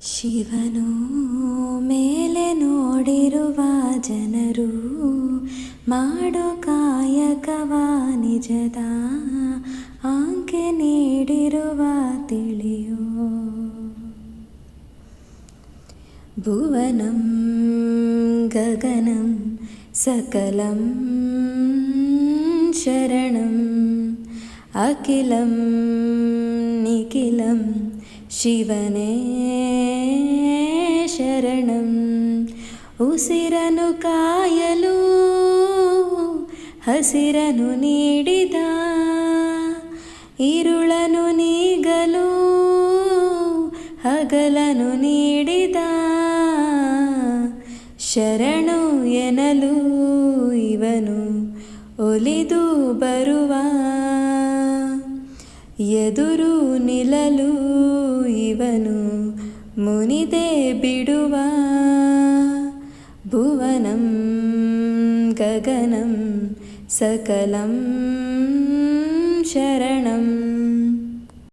ಶಿವನು ಮೇಲೆ ನೋಡಿರುವ ಜನರು ಮಾಡೋ ಕಾಯಕವ ನಿಜದ ಆಂಕೆ ನೀಡಿರುವ ತಿಳಿಯೋ. ಭುವನಂ ಗಗನಂ ಸಕಲಂ ಶರಣಂ ಅಖಿಲಂ ನಿಖಿಲಂ ಶಿವನೇ ಶರಣಂ. ಉಸಿರನು ಕಾಯಲು ಹಸಿರನು ನೀಡಿದ, ಇರುಳನು ನೀಗಲು ಹಗಲನು ನೀಡಿದ. ಶರಣು ಎನ್ನಲು ಇವನು ಒಲಿದು ಬರುವ, ಎದುರು ನಿಲ್ಲಲು ಇವನು ಮುನಿದೆ ಬಿಡುವ. ಭುವನಂ ಗಗನಂ ಸಕಲಂ ಶರಣಂ.